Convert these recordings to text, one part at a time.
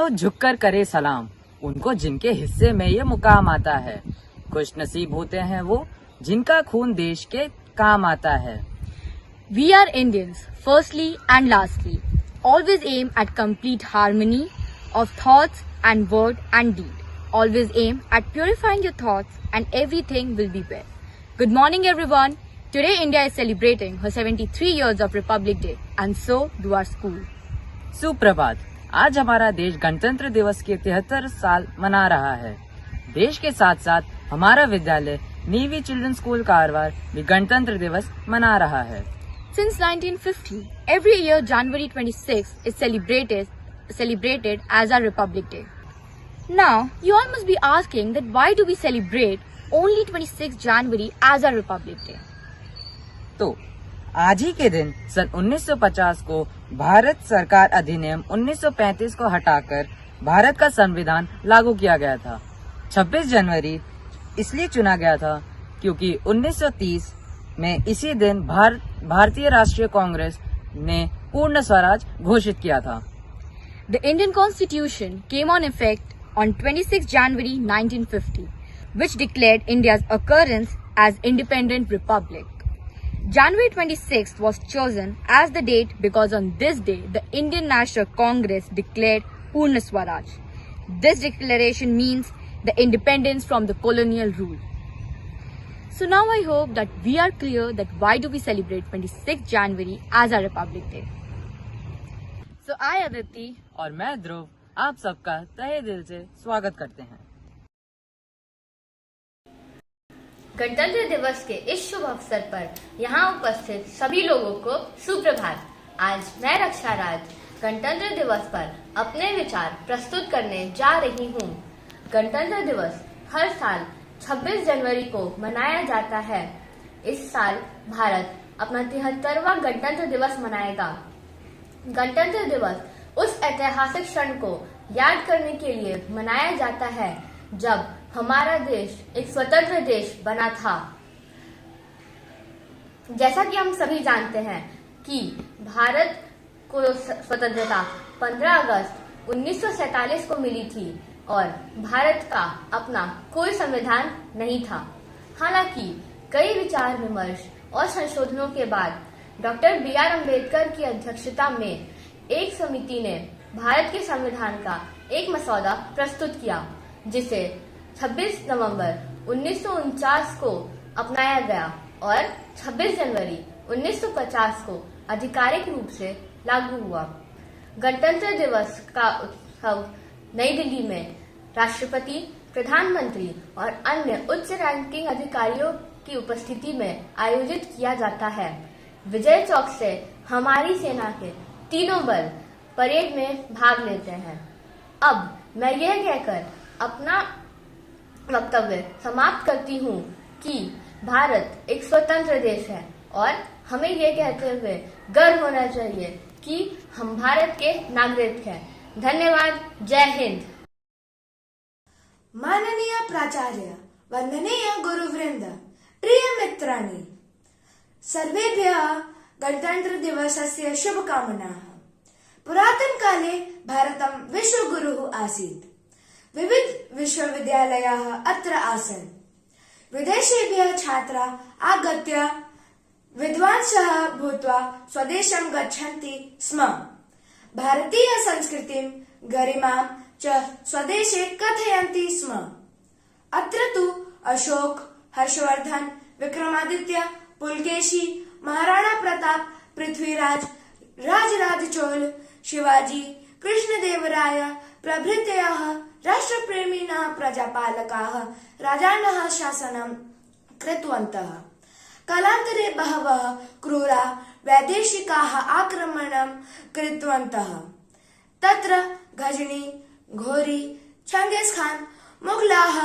आओ झुककर करे सलाम उनको जिनके हिस्से में ये मुकाम आता है। खुश नसीब होते हैं वो जिनका खून देश के काम आता है। We are Indians, firstly and lastly, always aim at complete harmony of thoughts and word and deed. Always aim at purifying your thoughts and everything will be well. Good morning everyone. Today India is celebrating her 73 years of Republic Day and so do our school. सुप्रभात। आज हमारा देश गणतंत्र दिवस के 73 साल मना रहा है। देश के साथ साथ हमारा विद्यालय नेवी चिल्ड्रन स्कूल कारवार भी गणतंत्र दिवस मना रहा है। Since 1950, every year January 26 is celebrated as our Republic Day. Now, you all must be asking that why do we celebrate only 26 January as our Republic Day? तो आज ही के दिन सन 1950 को भारत सरकार अधिनियम 1935 को हटाकर भारत का संविधान लागू किया गया था। 26 जनवरी इसलिए चुना गया था क्योंकि 1930 में इसी दिन भारतीय राष्ट्रीय कांग्रेस ने पूर्ण स्वराज घोषित किया था। The Indian Constitution came on effect on 26 January 1950, which declared India's occurrence as independent republic. January 26th was chosen as the date because on this day the Indian National Congress declared Purna Swaraj. This declaration means the independence from the colonial rule. So now I hope that we are clear that why do we celebrate 26 January as our Republic Day. So I Aditi और मैं ध्रुव आप सबका तहे दिल से स्वागत करते हैं। गणतंत्र दिवस के इस शुभ अवसर पर यहाँ उपस्थित सभी लोगों को सुप्रभात। आज मैं रक्षा राज गणतंत्र दिवस पर अपने विचार प्रस्तुत करने जा रही हूँ। गणतंत्र दिवस हर साल 26 जनवरी को मनाया जाता है। इस साल भारत अपना 73वां गणतंत्र दिवस मनाएगा। गणतंत्र दिवस उस ऐतिहासिक क्षण को याद करने के लिए मनाया जाता है जब हमारा देश एक स्वतंत्र देश बना था। जैसा कि हम सभी जानते हैं कि भारत को स्वतंत्रता 15 अगस्त 1947 को मिली थी और भारत का अपना कोई संविधान नहीं था। हालांकि कई विचार विमर्श और संशोधनों के बाद डॉक्टर बी.आर. अम्बेडकर की अध्यक्षता में एक समिति ने भारत के संविधान का एक मसौदा प्रस्तुत किया जिसे 26 नवंबर 1949 को अपनाया गया और 26 जनवरी 1950 को आधिकारिक रूप से लागू हुआ। गणतंत्र दिवस का उत्सव नई दिल्ली में राष्ट्रपति, प्रधानमंत्री और अन्य उच्च रैंकिंग अधिकारियों की उपस्थिति में आयोजित किया जाता है। विजय चौक से हमारी सेना के तीनों बल परेड में भाग लेते हैं। अब मैं यह कहकर अपना वक्तव्य समाप्त करती हूँ कि भारत एक स्वतंत्र देश है और हमें यह कहते हुए गर्व होना चाहिए कि हम भारत के नागरिक हैं। धन्यवाद। जय हिंद। माननीय प्राचार्य, वंदनीय गुरुवृंद, प्रिय मित्राणि, सर्वेभ्यः गणतंत्र दिवसस्य शुभकामनाः। पुरातन काले भारतं विश्वगुरुः आसीत्। विविध विश्वविद्यालयाः अत्र आसन्। विदेशेभ्यः छात्राः आगत्य विद्वांसः भूत्वा स्वदेशं गच्छन्ति स्म। भारतीय संस्कृतिं गरिमां च स्वदेशे कथयन्ति स्म। अत्र तु अशोक, हर्षवर्धन, विक्रमादित्य, पुलकेशी, महाराणा प्रताप, पृथ्वीराज, राजराज चोल, शिवाजी, कृष्णदेवराय प्रभृतयः राष्ट्रप्रेमिणः प्रजापालकाः राजानः शासनं कृतवन्तः। कालान्तरे बहवः क्रूरा वैदेशिकाः आक्रमणं कृतवन्तः। तत्र गजनी, घोरी, चंगेज खान, मुगलाः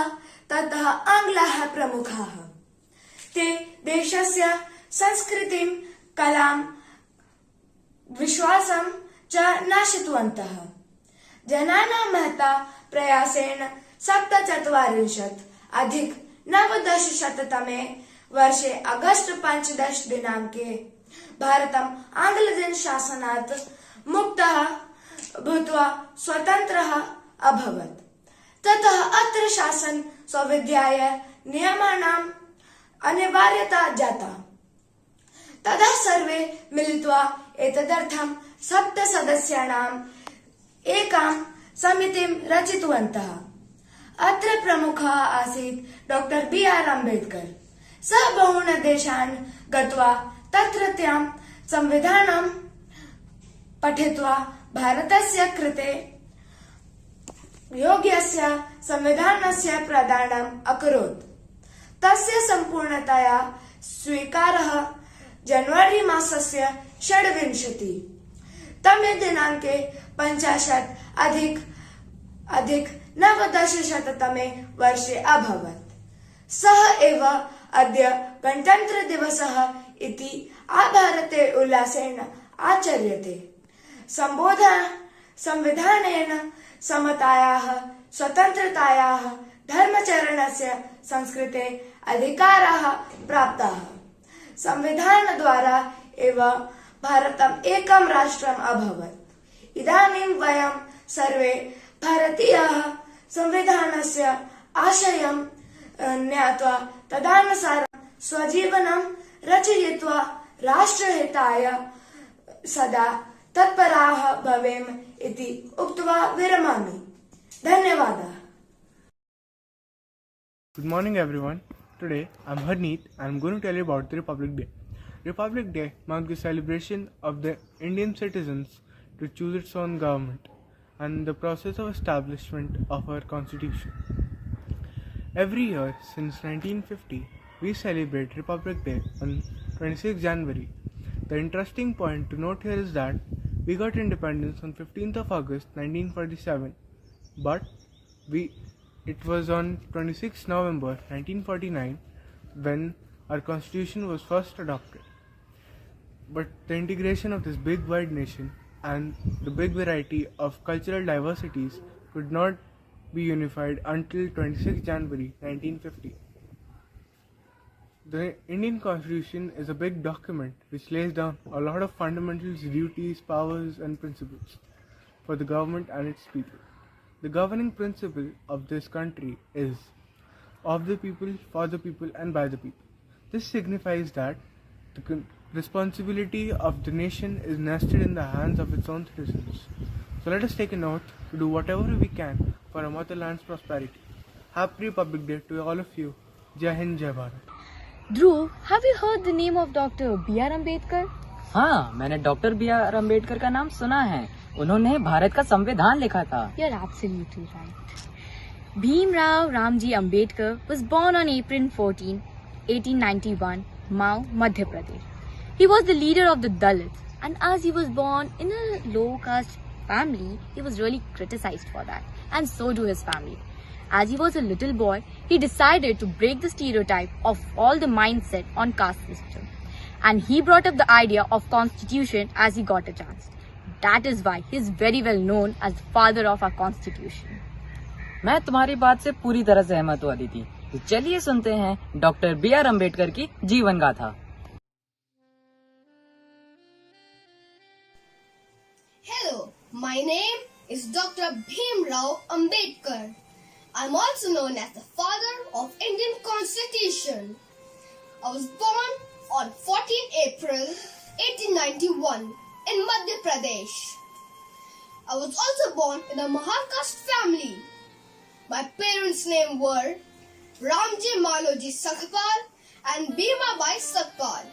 ततः आंग्लाः प्रमुखाः। ते देशस्य संस्कृतिं, कलां, विश्वासं च नाशितवन्तः। जनानां महता प्रयासेन 47 अधिक 1900 वर्षे अगस्त 15 दिनांके भारतम् आंग्लजन शासनात् मुक्तः भूत्वा स्वतन्त्रः अभवत्। ततः अत्र शासन सौविध्याय नियमानाम् अनिवार्यता जाता। तदा सर्वे मिलित्वा एतदर्थं 7 सदस्याणाम् एकां समितिं रचितवन्तः। अत्र प्रमुखः आसीत् डॉक्टर B.R. अम्बेडकर। सः बहून् देशान् गत्वा तत्रत्यां संविधानं पठित्वा भारतस्य कृते योग्यस्य संविधानस्य प्रदानम् अकरोत्। तस्य सम्पूर्णतया स्वीकारः जनवरी मासस्य 26 तमे दिनाङ्के 50+9 वर्षे अभवत्। सः एव अद्य गणतन्त्रदिवसः इति आभारते उल्लासेन आचर्यते। संविधानेन समतायाः, स्वतन्त्रतायाः, धर्मचरणस्य संस्कृते अधिकाराः प्राप्ताः। संविधानद्वारा एव भारतम् एकं राष्ट्रम् अभवत्। इदानीं वयं सर्वे भारतीयाः संविधानस्य आशयं ज्ञात्वा तदनुसारं स्वजीवनं रचयित्वा राष्ट्रहिताय सदा तत्पराः भवेम इति उक्त्वा विरमामि। धन्यवादः। Good morning everyone. Today I'm Harneet and I'm going to tell you about the Republic Day. Republic Day marks the celebration of the Indian citizens to choose its own government and the process of establishment of our constitution. Every year since 1950, we celebrate Republic Day on 26 January. The interesting point to note here is that we got independence on 15th of August 1947, but it was on 26 November 1949 when our constitution was first adopted. But the integration of this big wide nation and the big variety of cultural diversities could not be unified until 26 January 1950. The Indian Constitution is a big document which lays down a lot of fundamentals, duties, powers and principles for the government and its people. The governing principle of this country is of the people, for the people and by the people. This signifies that the responsibility of the nation is nested in the hands of its own citizens. So let us take a note to do whatever we can for our motherland's prosperity. Happy Republic Day to all of you. Jai Hind, Jai Bharat. Dhruv, have you heard the name of Dr. B.R. Ambedkar? हाँ, मैंने doctor B.R. Ambedkar का नाम सुना है। उन्होंने भारत का संविधान लिखा था। You're absolutely right. Bhimrao Ramji Ambedkar was born on April 14, 1891, Mao, Madhya Pradesh. He was the leader of the Dalits, and as he was born in a low-caste family, he was really criticized for that, and so do his family. As he was a little boy, he decided to break the stereotype of all the mindset on caste system. And he brought up the idea of constitution as he got a chance. That is why he is very well known as the father of our constitution. मैं तुम्हारी बात से पूरी तरह सहमत हूँ अदिति। तो चलिए सुनते हैं डॉक्टर B.R. अम्बेडकर की जीवन गाथा। Hello, my name is Dr. Bhimrao Ambedkar. I'm also known as the father of Indian Constitution. I was born on 14 April 1891 in Madhya Pradesh. I was also born in a Mahakaste family. My parents' names were Ramji Maloji Sakhpal and Bhimabai Sakhpal.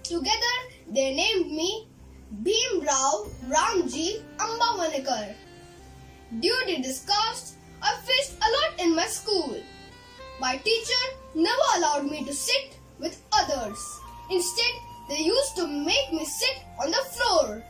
Together, they named me Bhimrao Ramji Ambavanikar. Due to this caste, I faced a lot in my school. My teacher never allowed me to sit with others. Instead, they used to make me sit on the floor.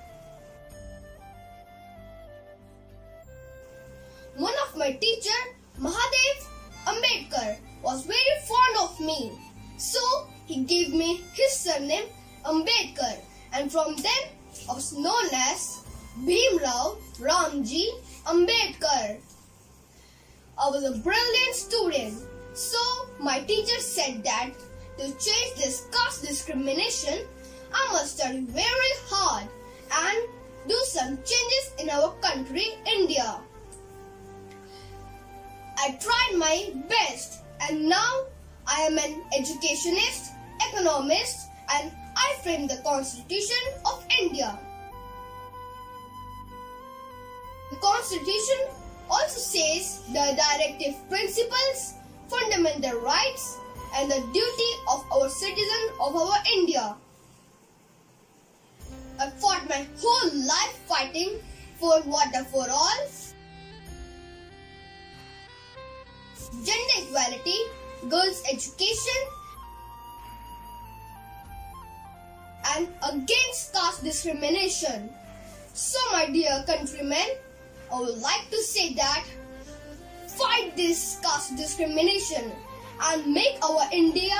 One of my teacher, Mahadev Ambedkar, was very fond of me. So, he gave me his surname Ambedkar, and from then I was known as Bhimrao Ramji Ambedkar. I was a brilliant student, so my teacher said that to change this caste discrimination, I must study very hard and do some changes in our country, India. I tried my best and now I am an educationist, economist, and I frame the Constitution of India. The Constitution also says the directive principles, fundamental rights, and the duty of our citizens of our India. I fought my whole life fighting for water for all, gender equality, girls' education, and against caste discrimination. So, my dear countrymen, I would like to say that fight this caste discrimination and make our India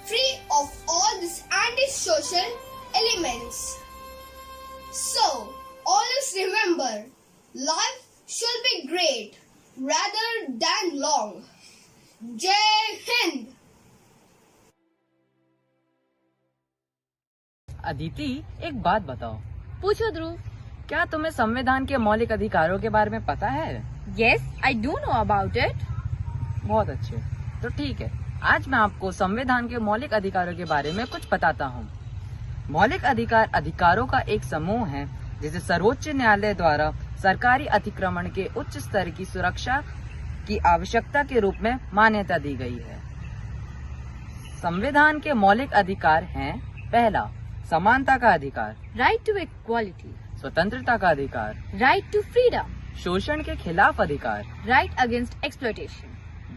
free of all these anti-social elements. So, always remember, life should be great rather than long. Jai Hind! Aditi, एक बात बताओ, पूछो ध्रुव। क्या तुम्हें संविधान के मौलिक अधिकारों के बारे में पता है? Yes, I do know about it. बहुत अच्छे। तो ठीक है, आज मैं आपको संविधान के मौलिक अधिकारों के बारे में कुछ बताता हूँ। मौलिक अधिकार अधिकारों का एक समूह है जिसे सर्वोच्च न्यायालय द्वारा सरकारी अतिक्रमण के उच्च स्तर की सुरक्षा की आवश्यकता के रूप में मान्यता दी गई है। संविधान के मौलिक अधिकार हैं: पहला, समानता का अधिकार, Right to equality, स्वतंत्रता का अधिकार, right to freedom, शोषण के खिलाफ अधिकार, right against exploitation,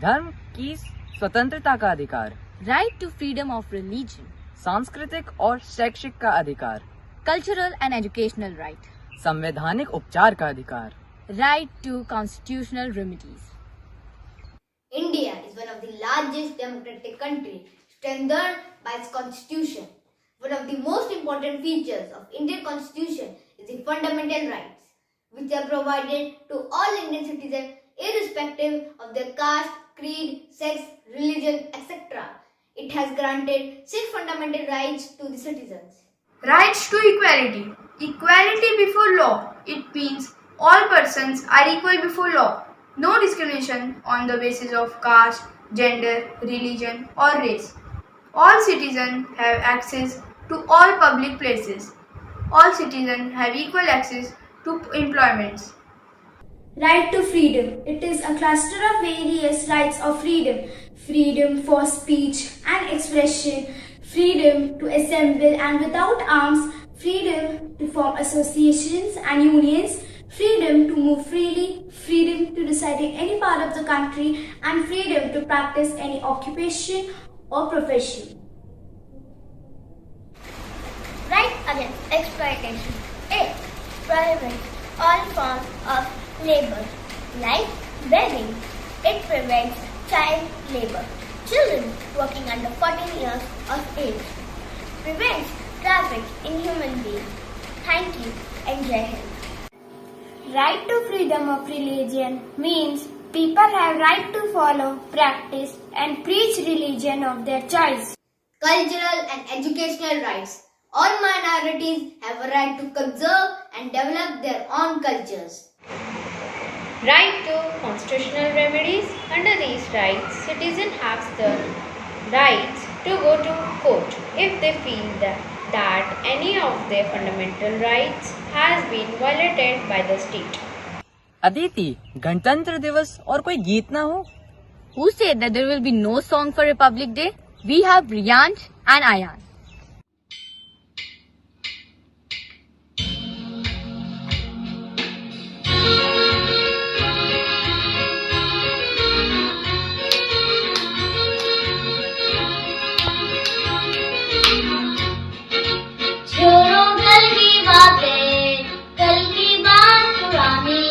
धर्म की स्वतंत्रता का अधिकार, right to freedom of religion, सांस्कृतिक और शैक्षिक का अधिकार, cultural and educational right, संवैधानिक उपचार का अधिकार, right to constitutional remedies. India is one of the largest democratic countries strengthened by its constitution. One of the most important features of Indian constitution is the fundamental rights, which are provided to all Indian citizens irrespective of their caste, creed, sex, religion, etc. It has granted 6 fundamental rights to the citizens. Rights to equality. Equality before law. It means all persons are equal before law. No discrimination on the basis of caste, gender, religion or race. All citizens have access to all public places. All citizens have equal access to employments. Right to freedom. It is a cluster of various rights of freedom. Freedom for speech and expression, freedom to assemble and without arms, freedom to form associations and unions, freedom to move freely, freedom to reside in any part of the country, and freedom to practice any occupation or profession. Right against exploitation. It prohibits all forms of labor, like begging. It prevents child labor, children working under 14 years of age, prevents traffic in human beings. Thank you and Jai Hind. Right to freedom of religion means people have right to follow, practice and preach religion of their choice. Cultural and educational rights. All minorities have a right to conserve and develop their own cultures. Right to constitutional remedies. Under these rights, citizens have the rights to go to court if they feel that any of their fundamental rights has been violated by the state. Aditi, गणतंत्र दिवस और कोई गीत ना हो? Who said that there will be no song for Republic Day? We have Riyansh and Ayan. छोड़ो कल की बातें, कल की बात पुरानी,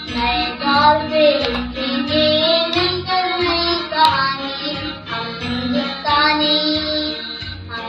नए दौर में लिखेंगे मिलकर नई कहानी। हम हिंदुस्तानी, हम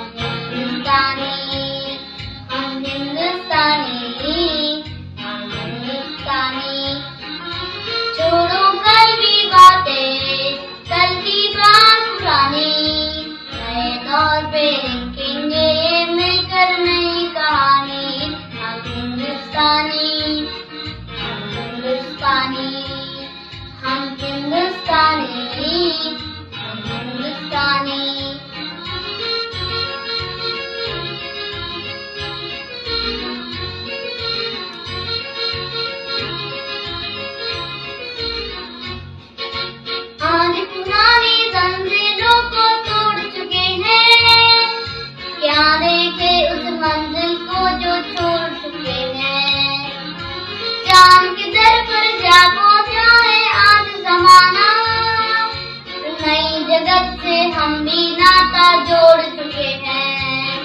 जगत से हम भी नाता जोड़ चुके हैं।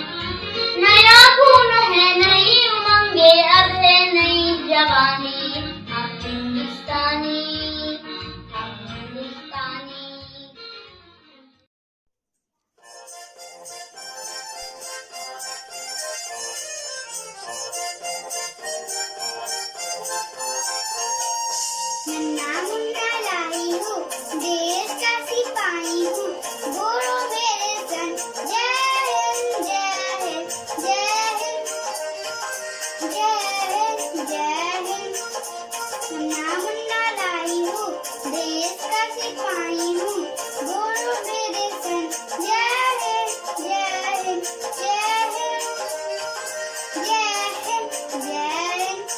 नया खून है, नई उमंगे, अब है नई जवानी। हम हिंदुस्तानी, हम हिंदुस्तानी। नन्ना मुन्ना लाई हूँ, देश का सिपाही हूँ, बोलो मेरे सन। जय हिंद, जय हिंद, जय हिंद, जय हिंद, जय हिंद। नन्ना मुन्ना लाई हूँ, देश का सिपाही हूँ, बोलो मेरे सन। जय हिंद, जय हिंद, जय हिंद, जय हिंद, जय हिंद।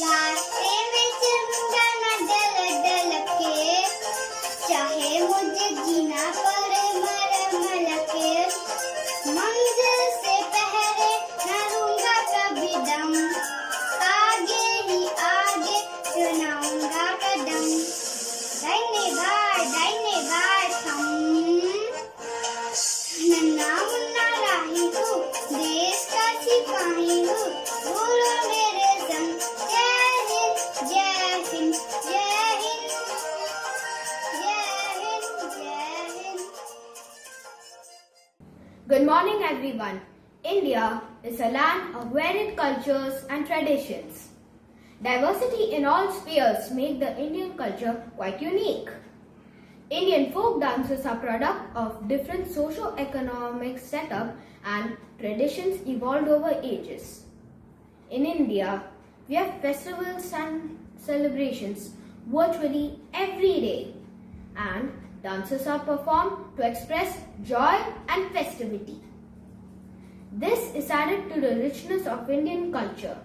रास्ते में चंदन डल डल के, चाहे मुझे जीना पड़े मर मर के, मंजिल से पहले न लूंगा कभी दम, आगे ही आगे सुनाऊंगा कदम। दाहिने बार थम, नन्ना मुन्ना राही हूँ, देश का सिपाही हूँ, बोलो मेरे संग। जय हिंद, जय हिंद, जय हिंद, जय हिंद, जय Hind. Good morning, everyone. India is a land of varied cultures and traditions. Diversity in all spheres make the Indian culture quite unique. Indian folk dances are product of different socio-economic setup and traditions evolved over ages. In India, we have festivals and celebrations virtually every day, and dances are performed to express joy and festivity. This is added to the richness of Indian culture.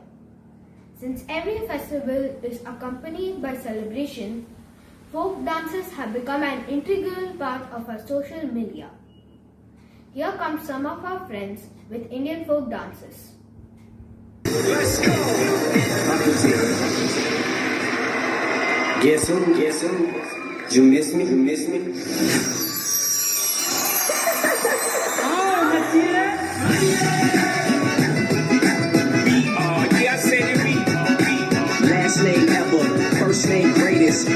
Since every festival is accompanied by celebration, folk dances have become an integral part of our social media. Here come some of our friends with Indian folk dances. Let's go! Guess who? You miss me? Last name ever, first name greatest.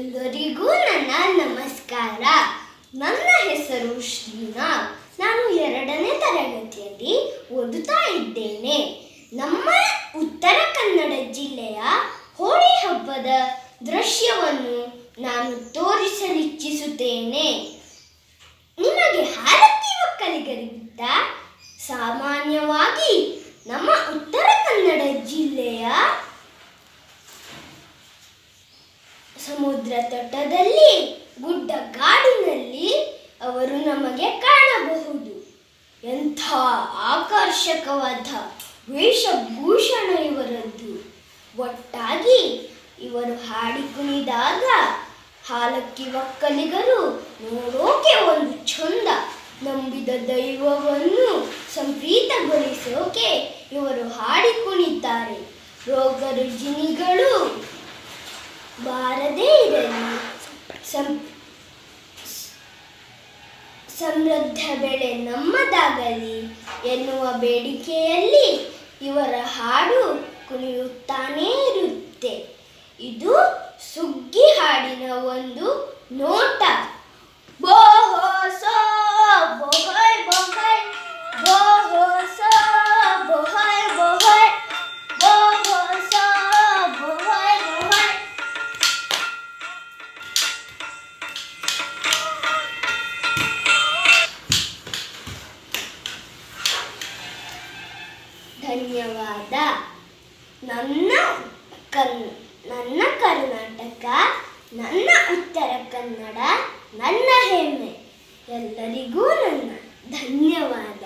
ಎಲ್ಲರಿಗೂ ನನ್ನ ನಮಸ್ಕಾರ. ನನ್ನ ಹೆಸರು ಶ್ರೀನಾಥ್. ನಾನು 2ನೇ ತರಗತಿಯಲ್ಲಿ ಓದುತ್ತಾ ಇದ್ದೇನೆ. ನಮ್ಮ ಉತ್ತರ ಕನ್ನಡ ಜಿಲ್ಲೆಯ ಹೋಳಿ ಹಬ್ಬದ ದೃಶ್ಯವನ್ನು ನಾನು ತೋರಿಸಲಿಚ್ಛಿಸುತ್ತೇನೆ. ನಿಮಗೆ ಹಾರತಿ ಒಕ್ಕಲಿಗರಿಗಿಂತ ಸಾಮಾನ್ಯವಾಗಿ ನಮ್ಮ ಉತ್ತರ ಕನ್ನಡ ಜಿಲ್ಲೆಯ ಸಮುದ್ರ ತಟದಲ್ಲಿ ಗುಡ್ಡಗಾಡಿನಲ್ಲಿ ಅವರು ನಮಗೆ ಕಾಣಬಹುದು. ಎಂಥ ಆಕರ್ಷಕವಾದ ವೇಷಭೂಷಣ ಇವರದ್ದು. ಒಟ್ಟಾಗಿ ಇವರು ಹಾಡಿ ಕುಣಿದಾಗ ಹಾಲಕ್ಕಿ ಒಕ್ಕಲಿಗರು ನೋಡೋಕೆ ಒಂದು ಚಂದ. ನಂಬಿದ ದೈವವನ್ನು ಸಂಪ್ರೀತಗೊಳಿಸೋಕೆ ಇವರು ಹಾಡಿ ಕುಣಿತಾರೆ. ರೋಗ ರುಜಿನಿಗಳು ಬಾರದೇ ಇರಲಿ, ಸಮೃದ್ಧ ಬೆಳೆ ನಮ್ಮದಾಗಲಿ ಎನ್ನುವ ಬೇಡಿಕೆಯಲ್ಲಿ ಇವರ ಹಾಡು ಕುಣಿಯುತ್ತಾನೇ ಇರುತ್ತೆ. ಇದು ಸುಗ್ಗಿ ಹಾಡಿನ ಒಂದು ನೋಟ. ಬೋಹೋ ಸೋ ಬೋಹೋಯ್ ಬೋಹೋಯ್, ಬೋಹೋ ಸೋ ಬೋಹೋಯ್ ಬೋಹೋಯ್, ಬೋಹೋ ಸೋ ಬೋಹೋಯ್ ಬೋಹೋಯ್. ಧನ್ಯವಾದ. ನನ್ನ ಕರ್ನಾಟಕ, ನನ್ನ ಉತ್ತರ ಕನ್ನಡ, ನನ್ನ ಹೆಮ್ಮೆ. ಎಲ್ಲರಿಗೂ ನನ್ನ ಧನ್ಯವಾದ.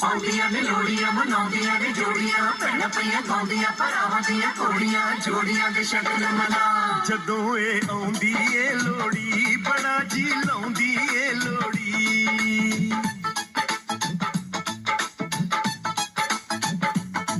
ਪਾਉਂਦੀਆਂ ਨੇ ਲੋੜੀਆਂ ਮਨਾਉਂਦੀਆਂ ਨੇ ਜੋੜੀਆਂ ਭੈਣਾਂ ਪਈਆਂ ਗਾਉਂਦੀਆਂ ਭਰਾਵਾਂ ਦੀਆਂ ਘੋੜੀਆਂ ਜੋੜੀਆਂ ਦੇ ਸ਼ਗਨ ਮਨਾ ਜਦੋਂ ਇਹ ਆਉਂਦੀ ਏ ਲੋੜੀ ਬੜਾ ਜੀ ਲਾਉਂਦੀ ਏ ਲੋੜੀ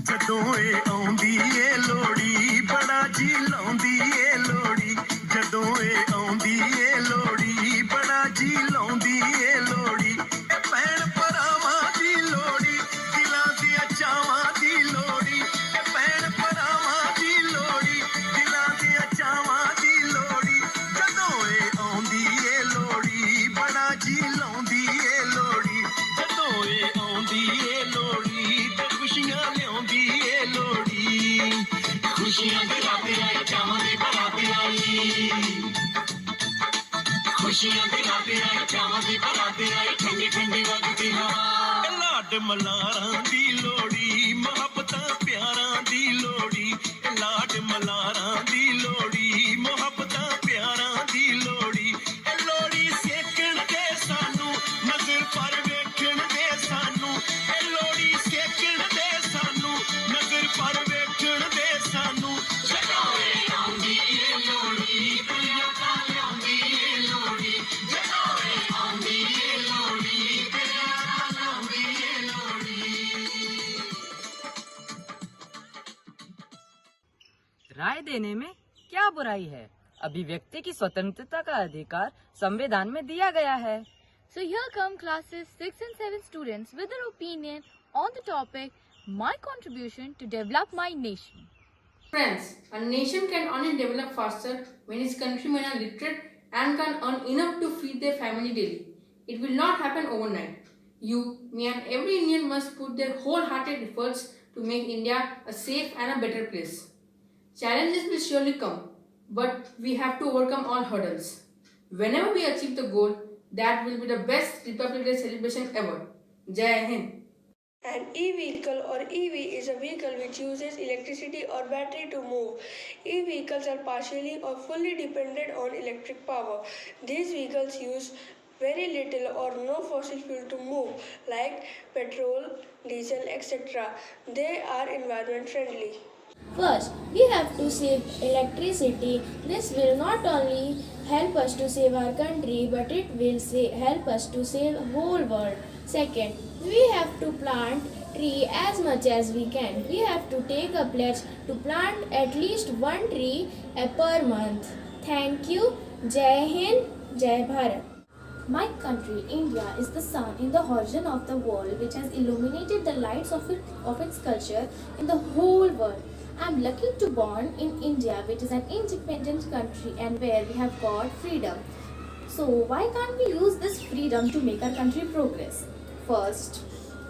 ਜਦੋਂ ਇਹ ਆਉਂਦੀ ਏ ਲੋੜੀ ਬੜਾ ਜੀ ਲਾਉਂਦੀ ਏ ਲੋੜੀ ਜਦੋਂ ਇਹ ਆਉਂਦੀ ਏ ਲੋੜੀ ਬੜਾ ਜੀ ਲਾਉਂਦੀ ਏ ਲੋੜੀ ਇਹ ਭੈਣ ਭਰਾਵਾਂ ਦੀ ਲੋੜੀ ਦਿਲਾਂ ਦੀਆਂ ਚਾਵਾਂ ਦੀ ਲੋੜੀ ਇਹ ਭੈਣ ਭਰਾਵਾਂ ਦੀ ਲੋੜੀ ਦਿਲਾਂ ਦੀਆਂ ਚਾਵਾਂ ਦੀ ਲੋੜੀ ਜਦੋਂ ਇਹ ਆਉਂਦੀ ਏ ਲੋੜੀ ਬੜਾ ਜੀ ਲਾਉਂਦੀ ਏ ਲੋੜੀ ਜਦੋਂ ਇਹ ਆਉਂਦੀ ਏ ਲੋੜੀ ਤੇ ਖੁਸ਼ੀਆਂ ਲਿਆਉਂਦੀ ਏ ਲੋੜੀ ਖੁਸ਼ੀਆਂ ਦੇ ਰਾਤੇ ਆਈ ਚਾਵਾਂ ਦੀ ਬਰਾਤੇ ਆਈ ਖੁਸ਼ੀਆਂ ਦੇ ਰਾਤੇ ਆਈ ਚਾਵਾਂ ਦੀ ਬਰਾਤੇ ਆਈ ਠੰਡੀ ਠੰਡੀ ਵਗਦੀ ਹਵਾ ਇਹ ਲਾਡ ਮਲਾਰਾਂ ਦੀ ਲੋੜੀ ਮੁਹੱਬਤਾਂ ਪਿਆਰਾਂ ਦੀ ਲੋੜੀ ਇਹ ਲਾਡ ਮਲਾਰਾਂ ਦੀ ਲੋੜੀ ਮੁਹੱਬਤਾਂ ਪਿਆਰਾਂ ਦੀ ਲੋੜੀ ਇਹ ਲੋੜੀ ਸੇਕਣ ਦੇ ਸਾਨੂੰ ਨਜ਼ਰ ਪਰ ਵੇਖਣ ਦੇ ਸਾਨੂੰ ਇਹ ਲੋੜੀ ਸੇਕਣ ਦੇ ਸਾਨੂੰ ਨਜ਼ਰ ਪਰ ਵੇਖਣ ਦੇ ਸਾਨੂੰ ਜਦੋਂ ਇਹ ਆਉਂਦੀ ਏ ਲੋੜੀ ਕੁੜੀਆਂ ਤਾਂ ਲਿਆਉਂਦੀ ਏ ਲੋੜੀ ਜਦੋਂ ਇਹ ਆਉਂਦੀ ਏ ਲੋੜੀ ਤੇਰਾ ਤਾਂ ਲਾਉਂਦੀ ਏ ਲੋੜੀ राय देने में क्या बुराई है? अभिव्यक्ति की स्वतंत्रता का अधिकार संविधान में दिया गया है। So here come classes 6 and 7 students with their opinion on the topic My Contribution to Develop My Nation. Friends, a nation can only develop faster when its countrymen are literate and can earn enough to feed their family daily. It will not happen overnight. You, me and every Indian must put their wholehearted efforts to make India a safe and a better place. Challenges will surely come, but we have to overcome all hurdles. Whenever we achieve the goal, that will be the best Republic Day celebration ever. Jai Hind. An e-vehicle or EV is a vehicle which uses electricity or battery to move. E-vehicles are partially or fully dependent on electric power. These vehicles use very little or no fossil fuel to move, like petrol, diesel, etc. They are environment friendly. First, we have to save electricity. This will not only help us to save our country, but it will help us to save the whole world. Second, we have to plant tree as much as we can. We have to take a pledge to plant at least one tree per month. Thank you. Jai Hind, Jai Bharat. My country, India, is the sun in the horizon of the world, which has illuminated the lights of its culture in the whole world. I am lucky to born in India, which is an independent country and where we have got freedom. So why can't we use this freedom to make our country progress? First,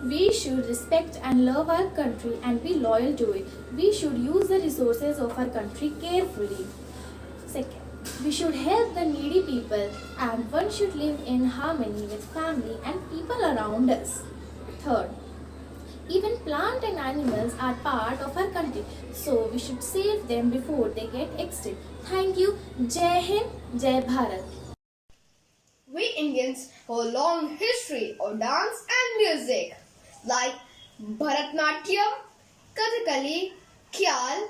we should respect and love our country and be loyal to it. We should use the resources of our country carefully. Second, we should help the needy people and one should live in harmony with family and people around us. Third, even plant and animals are part of our country, so we should save them before they get extinct. Thank you. Jai Hind, Jai Bharat. We Indians have a long history of dance and music like Bharatnatyam, Kathakali, Khyal,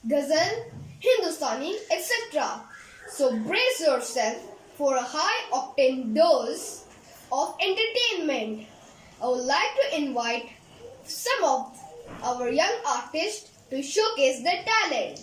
Ghazal, Hindustani, etc. So brace yourself for a high octane dose of entertainment. I would like to invite some of our young artists to showcase their talent.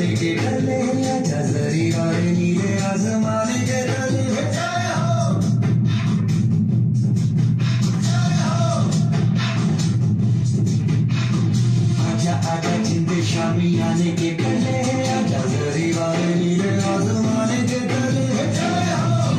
वाले के गले आजा जरी वाले नीले आसमान के तले जय हो आजा आजा जिंदे शामी आने के पहले आजा जरी वाले नीले आसमान के तले जय हो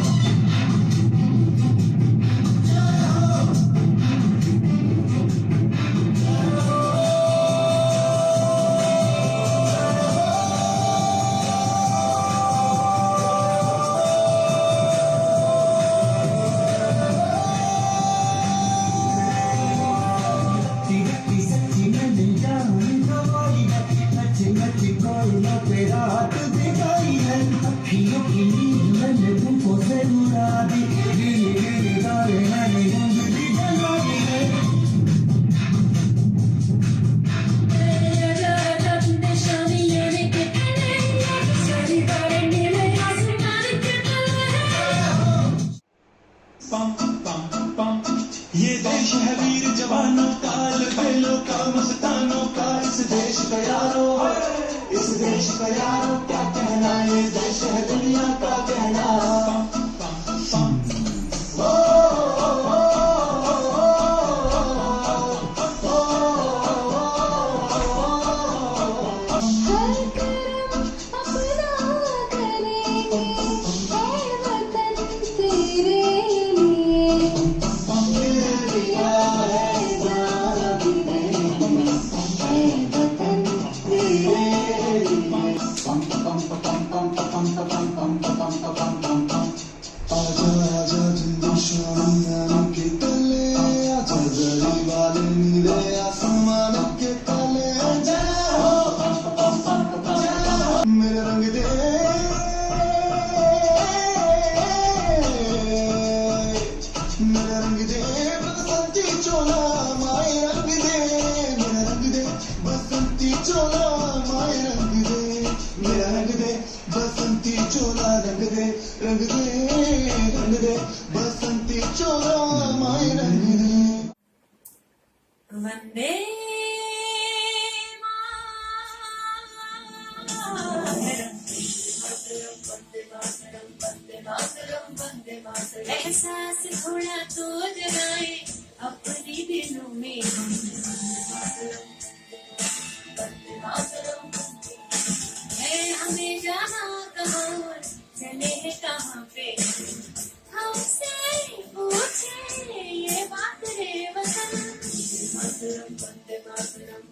ये देश है वीर जवानों का लड़कों का मस्तानों का इस देश का यारो इस देश का यारो क्या कहना ये देश है दुनिया का कहना वंदे एहसास थोड़ा तो जगाए अपने दिलों में हमें जाना कहाँ चले कहाँ पे हमसे पूछे ये बात रे वतन वंदे मातरम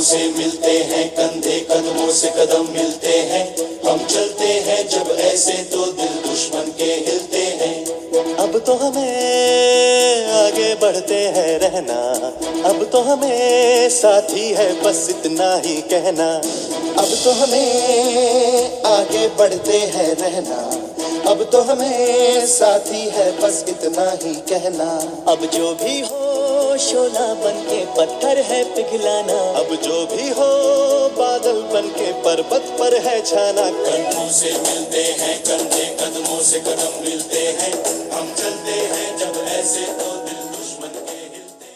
से मिलते हैं कंधे कदमों से कदम मिलते हैं हम चलते हैं जब ऐसे तो दिल दुश्मन के हिलते हैं अब तो हमें आगे बढ़ते हैं रहना अब तो हमें साथी है बस इतना ही कहना अब तो हमें आगे बढ़ते हैं रहना अब तो हमें साथी है बस इतना ही कहना अब जो भी हो शोला बन के पत्थर है पिघलाना अब जो भी हो बादल बन के पर्वत पर है छाना कंधों से मिलते हैं कंधे कदमों से कदम मिलते हैं हम चलते हैं जब ऐसे तो दिल दुश्मन के हिलते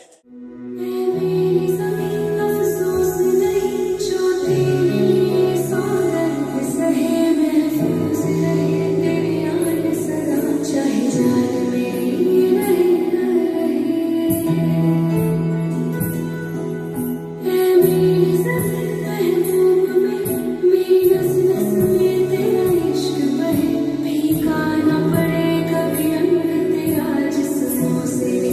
से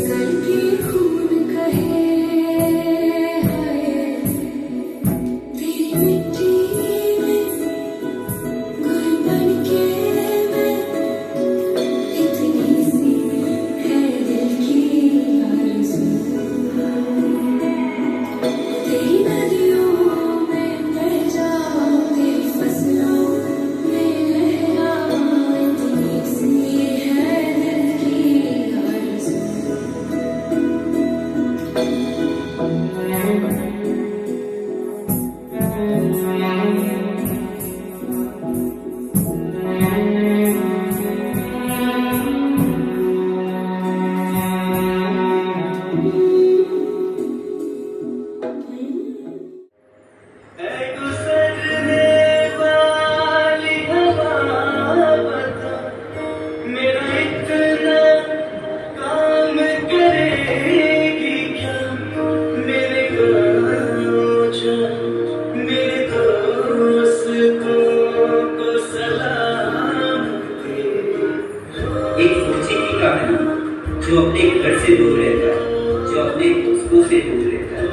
अपने घर से दूर रहता है, जो अपने दोस्तों से दूर रहता है,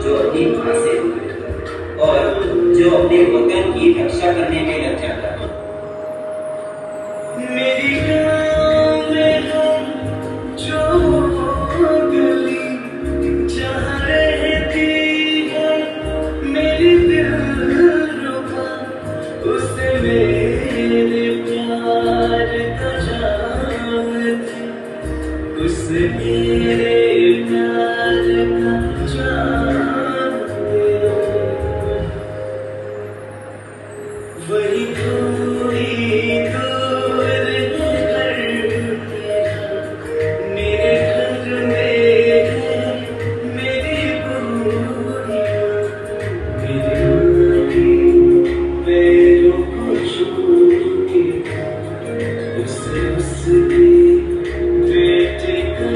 जो अपनी माँ से दूर रहता है और जो अपने वतन की रक्षा करने में लग जाता है। मेरी गाँव में हम जो गली जहाँ रहती है मेरी दिलरुबा, उससे मेरे प्यार का जाम थे, उससे मेरे प्यार का जाम थे। वही थोड़ी दूर है घर मेरा, मेरे घर में है मेरी बूढ़िया, मेरी बूढ़ी पैरों को छूती, उसके बेटे का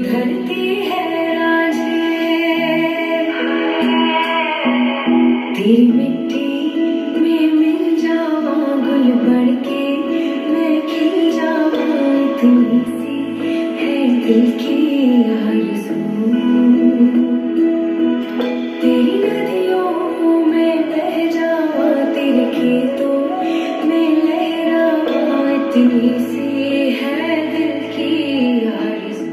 धरती है राजे, तेरी मिट्टी में मिल जावा, गुल बढ़ के मैं खिल जावा, इतनी सी है दिल की आरज़ू। तेरी नदियों में बह जावा, तेरे खेतों में लहरावा, इतनी सी है दिल की आरज़ू।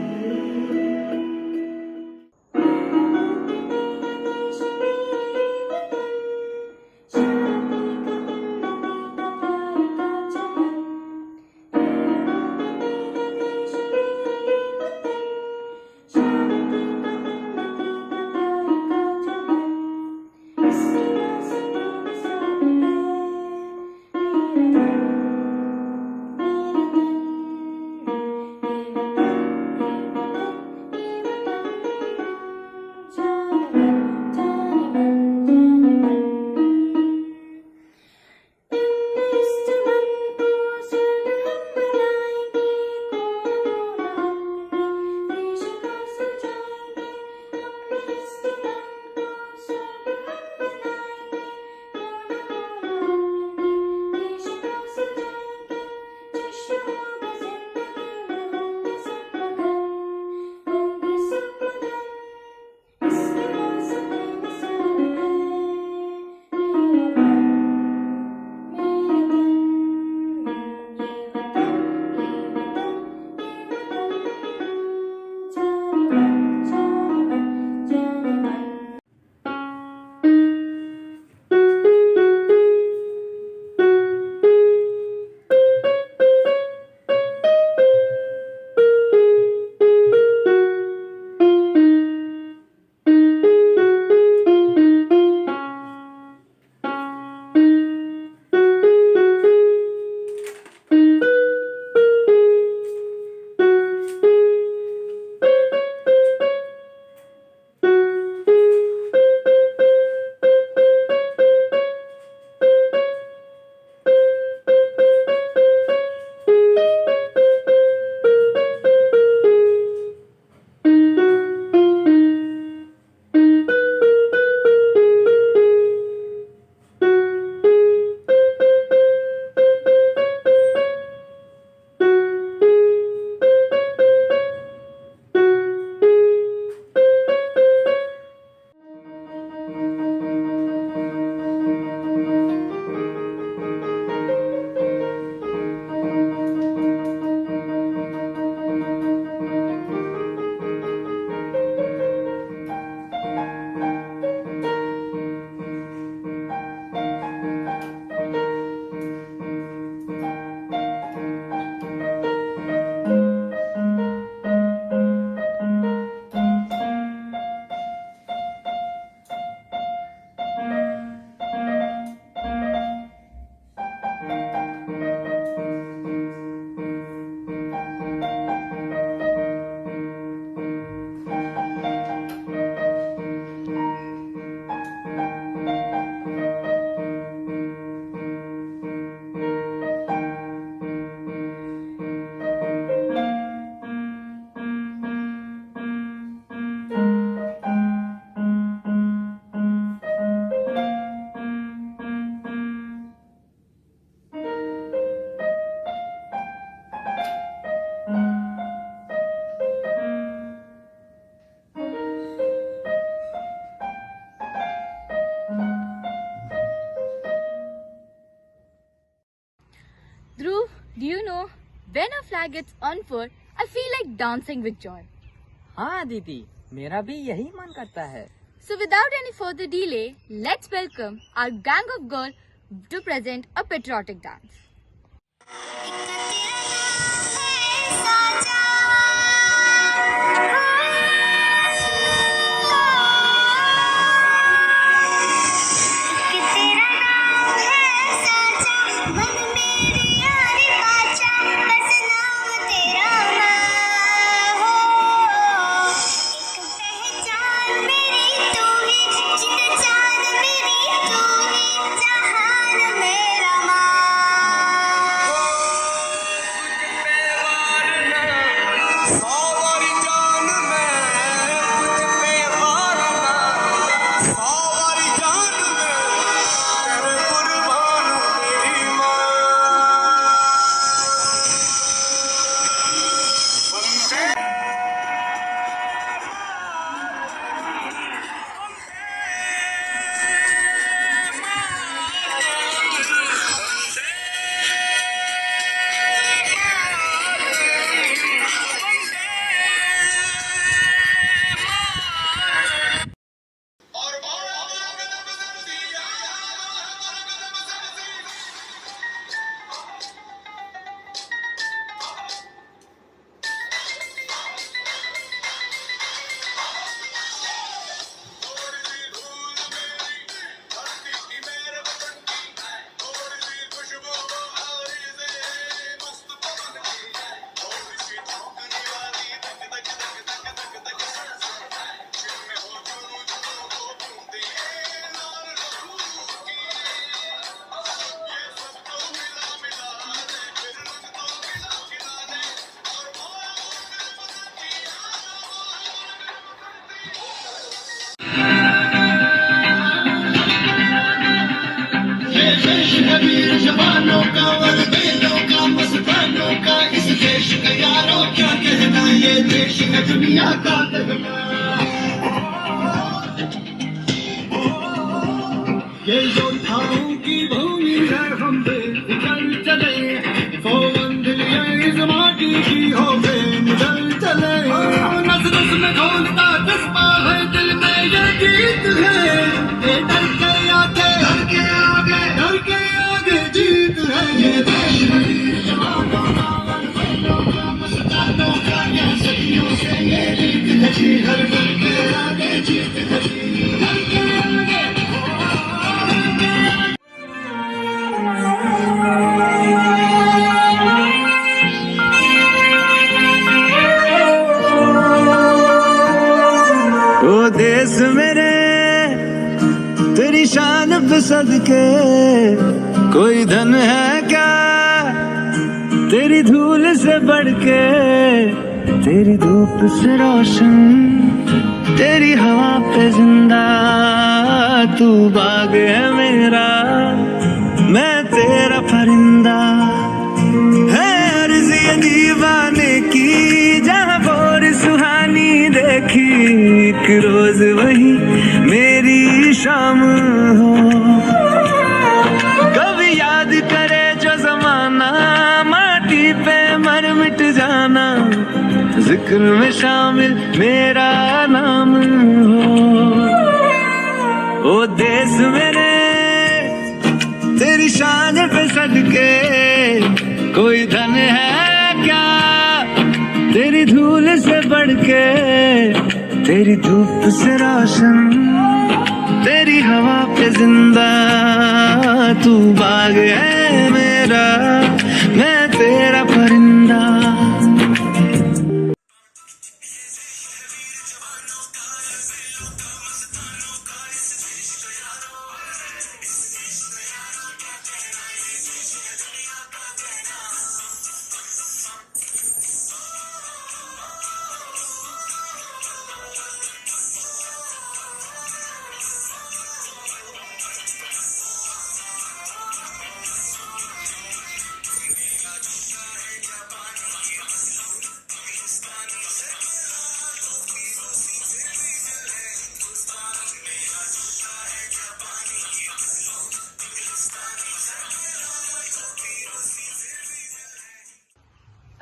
Dhruv, do you know, when a flag gets unfurled, I feel like dancing with joy. हाँ दीदी, मेरा भी यही मन करता है। So without any further delay, let's welcome our gang of girls to present a patriotic dance. जवानों का वर्दियों का मस्तानों का इस देश का यारों क्या कहना ये देश है दुनिया का कहना ये योद्धाओं की भूमि है हम बेफिक्र चले इस माटी की हो बेनिडर चले नस नस में घोलता जज्बा है दिल में ये गीत है ये डर के आगे जीत है ये देश वीर जवानों का बंदों का मस्तानों का ये सदियों से ये रीत है जी हर डर के आगे जीत है जी डर के आगे ओ देश मेरे तेरी शान पे सदके कोई धन है क्या तेरी धूल से बढ़ के तेरी धूप से रोशन तेरी हवा पे जिंदा तू बाग है मेरा मैं तेरा परिंदा है अर्ज़ ये दीवाने की जहाँ बोर सुहानी देखी एक रोज वही मेरी शाम हो कभी याद करे जो जमाना माटी पे मर मिट जाना जिक्र में शामिल मेरा नाम हो ओ देश मेरे तेरी शान पे सदके कोई धन है क्या तेरी धूल से बढ़ के तेरी धूप से रोशन तेरी हवा पे जिंदा तू बाग है मेरा मैं तेरा परिंदा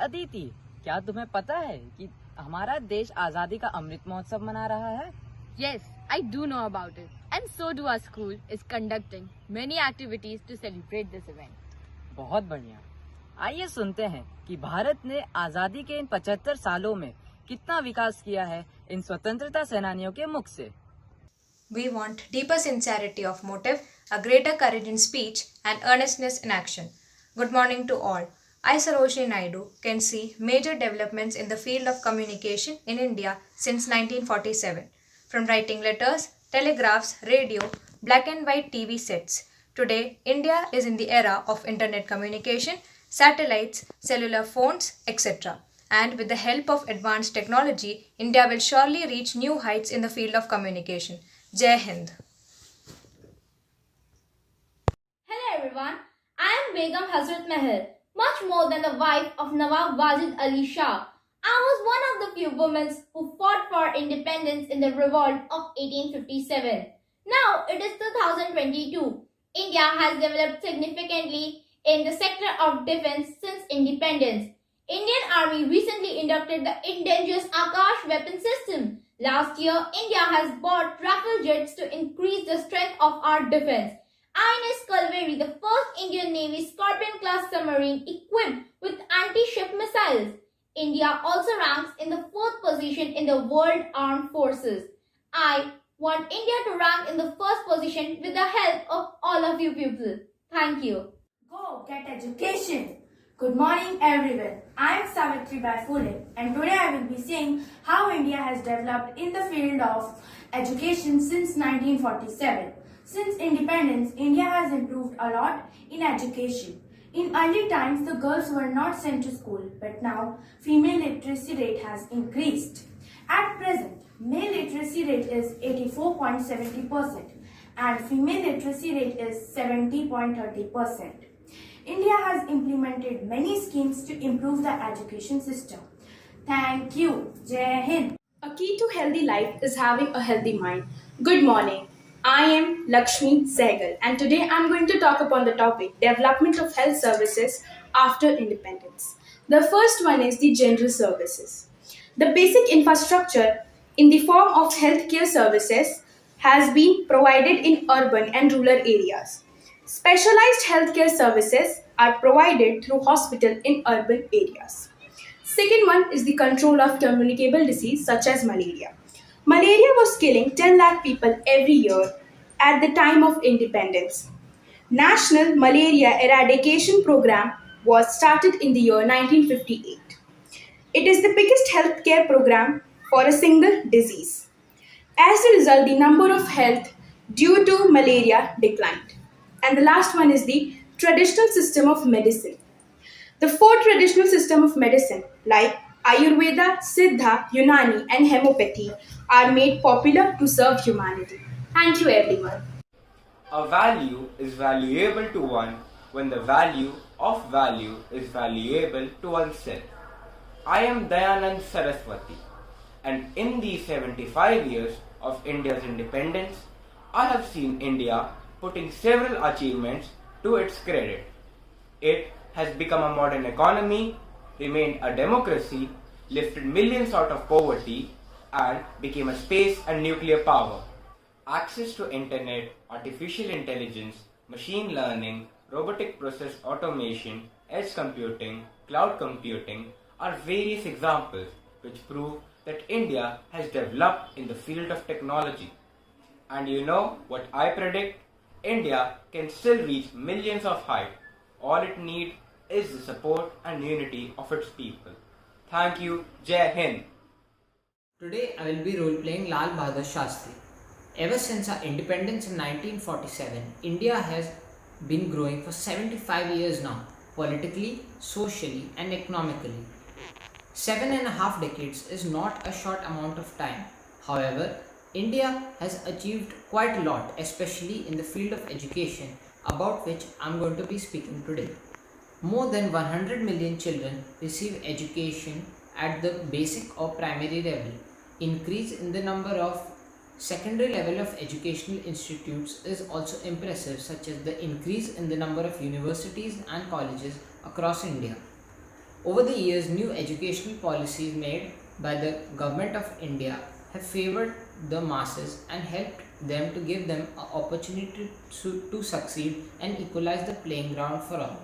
अदिति, क्या तुम्हें पता है कि हमारा देश आजादी का अमृत महोत्सव मना रहा है? Yes, I do know about it. And so do our school is conducting many activities to celebrate this event. बहुत बढ़िया। आइए सुनते हैं कि भारत ने आजादी के इन 75 सालों में कितना विकास किया है इन स्वतंत्रता सेनानियों के मुख से। We want deeper sincerity of motive, a greater courage in speech and earnestness in action. Good morning to all. I, Sarojini Naidu, can see major developments in the field of communication in India since 1947. From writing letters, telegraphs, radio, black and white TV sets. Today, India is in the era of internet communication, satellites, cellular phones, etc. And with the help of advanced technology, India will surely reach new heights in the field of communication. Jai Hind. Hello everyone, I am Begum Hazrat Mahal. Much more than the wife of Nawab Wajid Ali Shah, I was one of the few women who fought for independence in the revolt of 1857. Now it is 2022. India has developed significantly in the sector of defense since independence. Indian Army recently inducted the Indigenous Akash weapon system. Last year, India has bought Rafale jets to increase the strength of our defense. INS Karwar, the first Indian Navy Scorpion-class submarine equipped with anti-ship missiles. India also ranks in the 4th position in the World Armed Forces. I want India to rank in the 1st position with the help of all of you people. Thank you. Go get education. Good morning everyone. I am Savitri Bai Phule and today I will be saying how India has developed in the field of education since 1947. Since independence, India has improved a lot in education. In early times, the girls were not sent to school, but now female literacy rate has increased. At present, male literacy rate is 84.70% and female literacy rate is 70.30%. India has implemented many schemes to improve the education system. Thank you. Jai Hind. A key to healthy life is having a healthy mind. Good morning. I am Lakshmi Sehgal and today I am going to talk upon the topic development of health services after independence. The first one is the general services. The basic infrastructure in the form of healthcare services has been provided in urban and rural areas. Specialized healthcare services are provided through hospital in urban areas. Second one is the control of communicable disease such as malaria. Malaria was killing 10 lakh people every year at the time of independence. National Malaria Eradication Program was started in the year 1958. It is the biggest healthcare program for a single disease. As a result, the number of health due to malaria declined. And the last one is the traditional system of medicine. The four traditional systems of medicine like Ayurveda, Siddha, Unani and Homeopathy are made popular to serve humanity. Thank you everyone. A value is valuable to one when the value of value is valuable to oneself. I am Dayanand Saraswati, and in these 75 years of India's independence, I have seen India putting several achievements to its credit. It has become a modern economy, remained a democracy, lifted millions out of poverty, and became a space and nuclear power. Access to internet, artificial intelligence, machine learning, robotic process automation, edge computing, cloud computing are various examples which prove that India has developed in the field of technology. And you know what I predict? India can still reach millions of height. All it needs is the support and unity of its people. Thank you. Jai Hind. Today I will be role-playing Lal Bahadur Shastri. Ever since our independence in 1947, India has been growing for 75 years now, politically, socially and economically. 7.5 decades is not a short amount of time. However, India has achieved quite a lot, especially in the field of education, about which I am going to be speaking today. More than 100 million children receive education at the basic or primary level. Increase in the number of secondary level of educational institutes is also impressive, such as the increase in the number of universities and colleges across India. Over the years, new educational policies made by the Government of India have favored the masses and helped them to give them an opportunity to succeed and equalize the playing ground for all.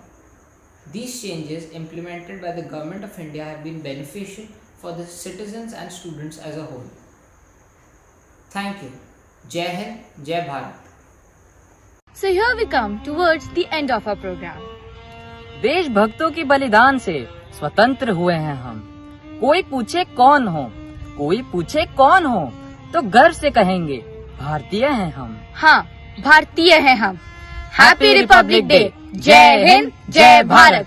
These changes implemented by the Government of India have been beneficial for the citizens and students as a whole. Thank you. Jai Hind, Jai Bharat. So here we come towards the end of our program. देशभक्तों की बलिदान से स्वतंत्र हुए हैं हम। कोई पूछे कौन हो, कोई पूछे कौन हो, तो गर्व से कहेंगे भारतीय हैं हम। हाँ, भारतीय हैं हम। Happy Republic day. जय हिंद, जय भारत।